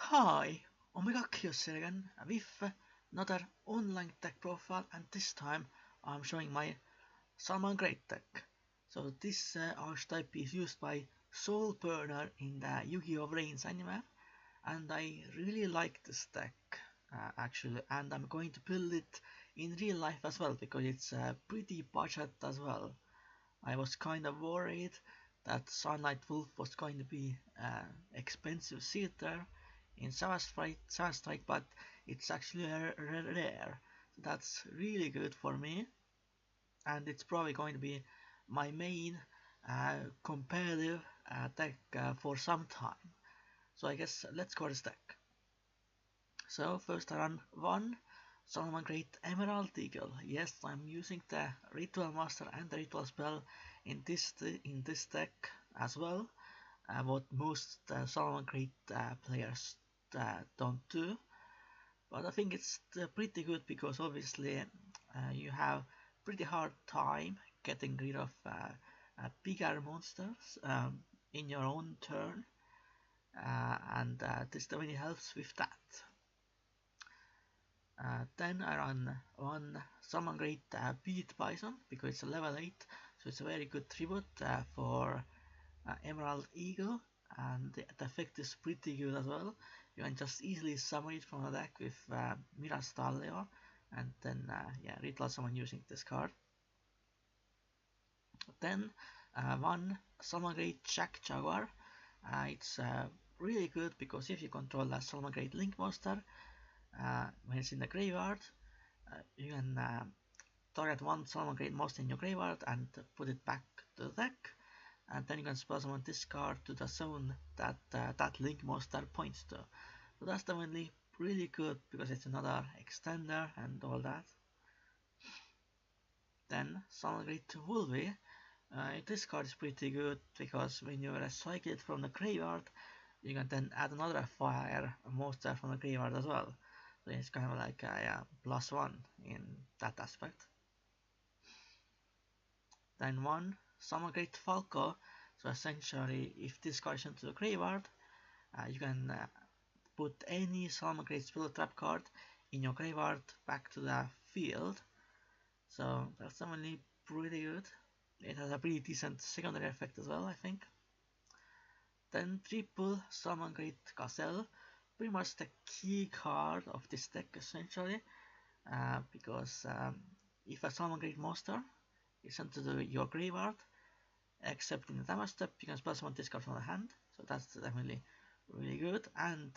Hi, Khaos here again with another online tech profile, and this time I'm showing my Salamangreat tech. So this archetype is used by Soul Burner in the Yu-Gi-Oh! Reigns anime, and I really like this deck actually, and I'm going to build it in real life as well because it's pretty budget as well. I was kind of worried that Sunlight Wolf was going to be expensive seater in Seven Strike, but it's actually rare. So that's really good for me, and it's probably going to be my main competitive deck for some time. So I guess let's go to this deck. So first I run one Salamangreat Emerald Eagle. Yes, I'm using the Ritual Master and the Ritual Spell in this deck as well. What most Salamangreat players don't do. But I think it's pretty good because obviously you have pretty hard time getting rid of bigger monsters in your own turn, and this definitely helps with that. Then I run one Salamangreat Beat Bison because it's a level 8, so it's a very good tribute for Emerald Eagle, and the effect is pretty good as well. You can just easily summon it from the deck with Mirage Stallion, and then yeah, ritual summon using this card. Then one Salamangreat Jack Jaguar. It's really good because if you control a Salamangreat Link monster, when it's in the graveyard, you can target one Salamangreat monster in your graveyard and put it back to the deck, and then you can spell summon this card to the zone that that Link monster points to. So that's definitely really good because it's another extender and all that. Then Salamangreat Wolvie. This card is pretty good because when you recycle it from the graveyard, you can then add another fire monster from the graveyard as well. So it's kind of like a +1 in that aspect. Then one Salamangreat Falco. So essentially, if this card is sent to the graveyard, you can put any Salamangreat Spell Trap card in your graveyard back to the field. So that's definitely pretty good. It has a pretty decent secondary effect as well, I think. Then triple Salamangreat Gazelle, pretty much the key card of this deck essentially, because if a Salamangreat monster is sent to your graveyard, except in the damage step, you can spell summon this card from the hand, so that's definitely really good. And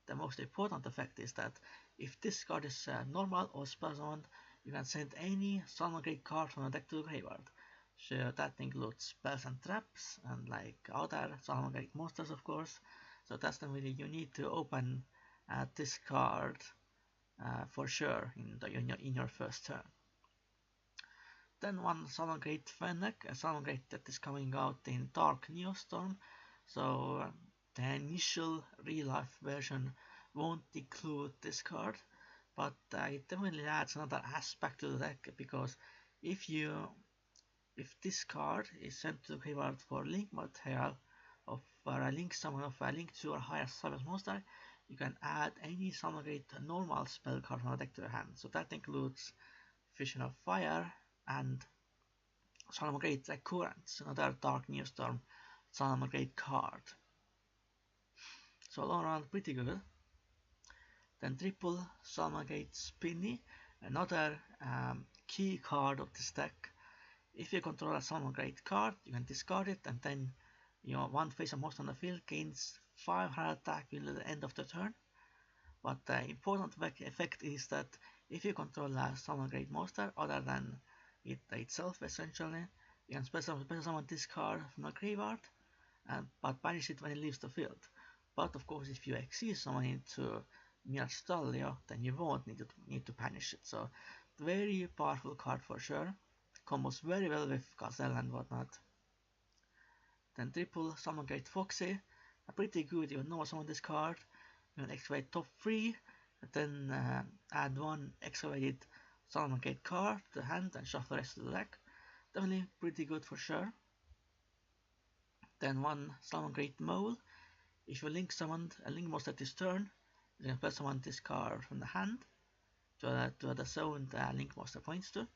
the most important effect is that if this card is normal or spell summoned, you can send any Salamangreat card from the deck to the graveyard. So that includes spells and traps and like other Salamangreat monsters, of course. So that's definitely you need to open this card for sure in your first turn. Then one Salamangreat Fennec, a Salamangreat that is coming out in Dark Neostorm. So the initial real life version won't include this card, but it definitely adds another aspect to the deck because if this card is sent to the graveyard for link material of a link summon of a link to or higher summon monster, you can add any Salamangreat normal spell card from the deck to your hand. So that includes Vision of Fire and Salamangreat Recurrence, another Dark Neostorm Salamangreat card. So all around pretty good. Then triple Salamangreat Spinny, another key card of this deck. If you control a Salamangreat card, you can discard it, and then one face of monster on the field gains 500 attack until the end of the turn. But the important effect is that if you control a Salamangreat monster other than it itself, essentially, you can special summon this card from the graveyard, but banish it when it leaves the field. But of course, if you exceed someone into Mirage Stallion, then you won't need to banish it. So very powerful card for sure. Combos very well with Gazelle and whatnot. Then triple Salamangreat Foxy, pretty good. You know summon this card. You can excavate top 3, then add one excavated Salamangreat card to the hand and shuffle the rest of the deck. Definitely pretty good for sure. Then one Salamangreat Mole. If you link summoned a link monster this turn, you can play summon this card from the hand to the zone the link monster points to.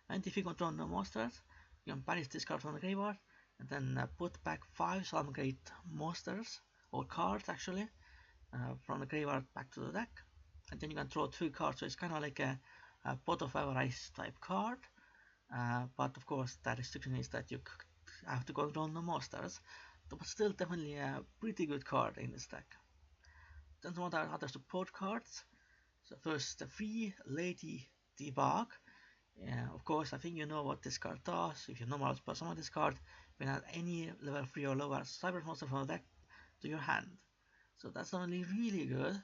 And if you control no monsters, you can banish this card from the graveyard and then put back 5 Salamangreat monsters, or cards actually, from the graveyard back to the deck. And then you can draw 2 cards, so it's kind of like a Pot of Avarice type card. But of course, the restriction is that you have to control no monsters, but still definitely a pretty good card in this deck. Then some other support cards. So first, the free Lady Debug. Of course, I think you know what this card does. If you normally play some of this card, you can add any level 3 or lower cyber monster from the deck to your hand. So that's not only really good.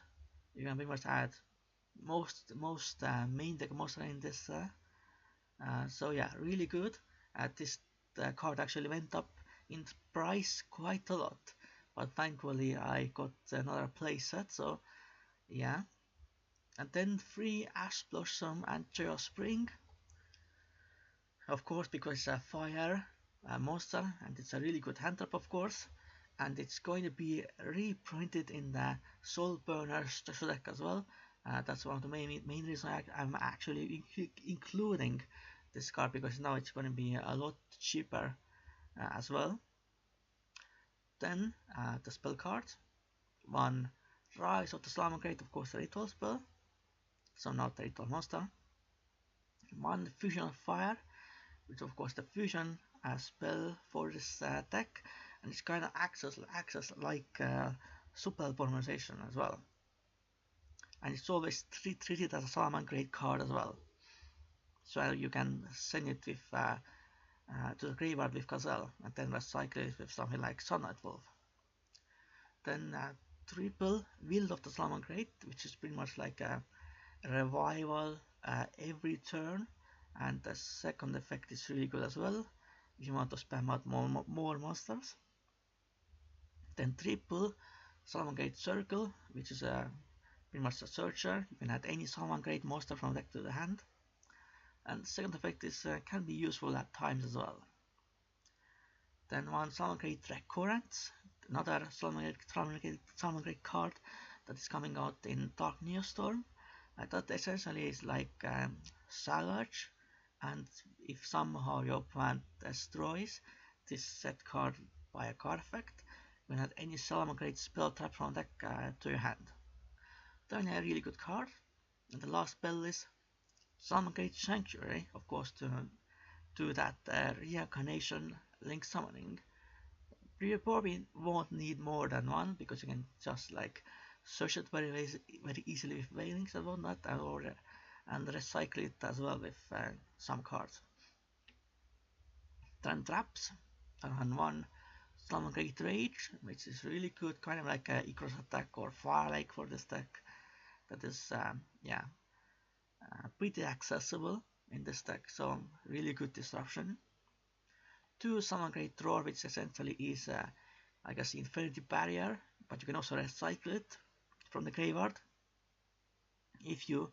You can pretty much add most main deck monster in this. So yeah, really good. This card actually went up in price quite a lot, but thankfully I got another playset. So yeah, and then free Ash Blossom and Chaos Spring. Of course, because it's a fire monster and it's a really good hand trap, of course, and it's going to be reprinted in the Soul Burner special deck as well. That's one of the main reasons I'm actually including this card, because now it's going to be a lot cheaper as well. Then the spell cards. One, Rise of the Salamangreat, of course, the ritual spell, so not the ritual monster. One, Fusion of Fire, which of course the fusion spell for this deck, and it's kind of acts like super polymerization as well, and it's always treated as a Salamangreat card as well, so you can send it with to the graveyard with Gazelle and then recycle it with something like Sunlight Wolf. Then triple Wield of the Salamangreat, which is pretty much like a revival every turn, and the second effect is really good as well if you want to spam out more monsters. Then triple Salamangreat Circle, which is pretty much a searcher. You can add any Salamangreat monster from deck to the hand, and the second effect is can be useful at times as well. Then one Salamangreat Recurrence, another Salamangreat card that is coming out in Dark Neostorm. That essentially is like Salvage, and if somehow your opponent destroys this set card by a card effect, you can add any Salamangreat spell trap from deck to your hand. Then a really good card. And the last spell is Salamangreat Sanctuary, of course, to do that reincarnation link summoning. You probably won't need more than one, because you can just like search it very easily with veilings and whatnot, and recycle it as well with some cards. Then traps, and one Salamangreat Rage, which is really good, kind of like a Icarus attack or Fire Lake for this deck. That is pretty accessible in this deck, so really good disruption. Two Salamangreat Roar, which essentially is I guess Infinity Barrier, but you can also recycle it from the graveyard if you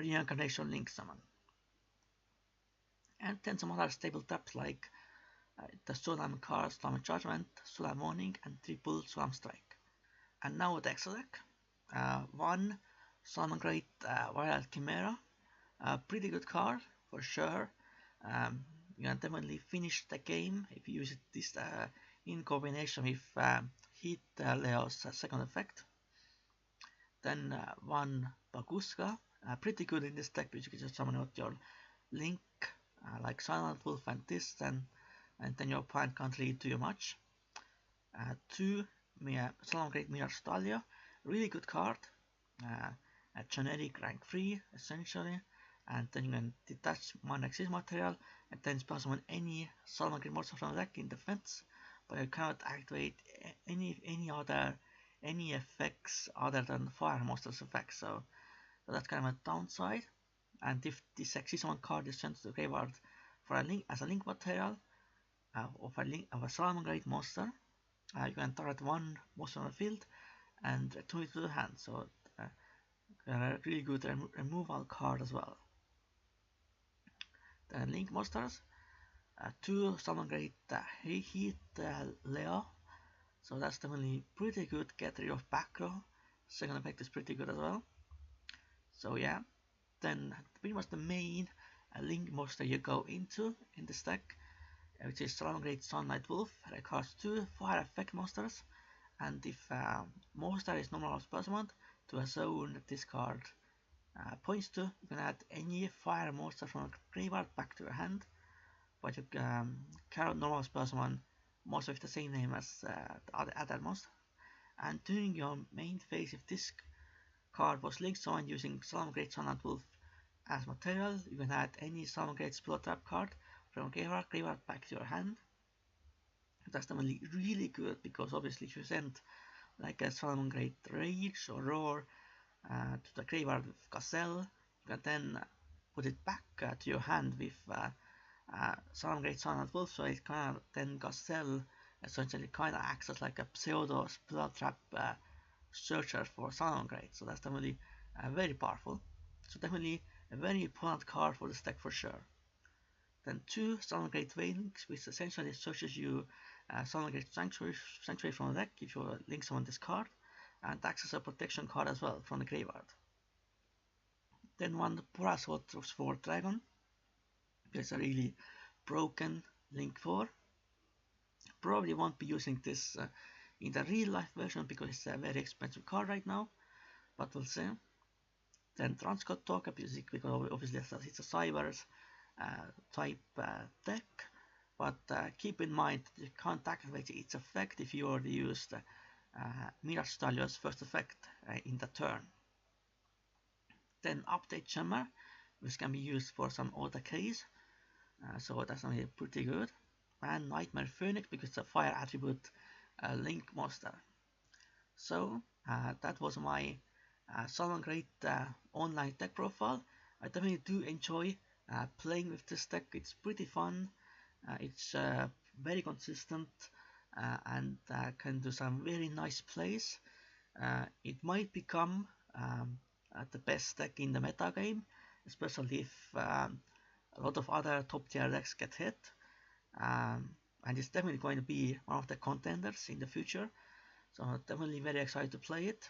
reincarnation link summon. And then some other stable traps like the Solam card, Solam Judgment, Solam Warning, and triple Solam Strike. And now the extra deck. One Salamangreat Wild Chimera, a pretty good card for sure. You can definitely finish the game if you use this in combination with Heat Leo's second effect. Then one Baguska, pretty good in this deck, because you can just summon out your link like Silent Wolf and this, and then your opponent can't really do much. Two Salamangreat Mirror Stalia, really good card, a generic rank 3 essentially, and then you can detach one exist material and then spell summon any Salamangreat monster from the deck in defense, but you cannot activate any effects other than fire monsters effects, so that's kind of a downside. And if this exist one card is sent to the graveyard for a link as a link material of a Salamangreat monster, you can target one monster on the field and return it to the hand, so a really good removal card as well. Then link monsters, two Salamangreat Heat Leo, So that's definitely pretty good. Get rid of back row. Second effect is pretty good as well. So yeah, then pretty much the main link monster you go into in this deck, which is Salamangreat Sunlight Wolf, requires 2 fire effect monsters, and if monster is normal Spellsummon to a zone this card points to, you can add any fire monster from the graveyard back to your hand, but you cannot normal Spellsummon monster with the same name as the other monster. And during your main phase, if this card was linked someone using Salamangreat Sunlight Wolf as material, you can add any Salamangreat Spell Trap card from graveyard back to your hand. That's definitely really good because obviously if you send like a Salamangreat Rage or Roar to the graveyard with Gazelle, you can then put it back to your hand with Salamangreat Sunlight Wolf, so it kind of then Gazelle essentially kind of acts as like a pseudo Spell Trap searcher for Salamangreat, so that's definitely very powerful. So definitely a very important card for this deck for sure. Then 2 Salamangreat Veilings, which essentially searches you Salamangreat Sanctuary from the deck if you link someone this card, and acts as a protection card as well from the graveyard. Then 1 Parasword Sword Dragon, there's a really broken link 4. Probably won't be using this in the real life version because it's a very expensive card right now, but we'll see. Then Transcode Talk because obviously it's a Cybers type deck, but keep in mind you can't activate its effect if you already used Mirage Stalion's first effect in the turn. Then Update Shimmer, which can be used for some auto keys, so that's gonna be pretty good. And Nightmare Phoenix because it's a fire attribute link monster. So that was my Salamangreat online deck profile. I definitely do enjoy playing with this deck. It's pretty fun. It's very consistent and can do some very nice plays. It might become the best deck in the meta game, especially if a lot of other top tier decks get hit. And it's definitely going to be one of the contenders in the future. So I'm definitely very excited to play it.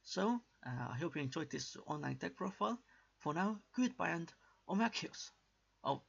So I hope you enjoyed this online deck profile. For now, goodbye and Khaos out.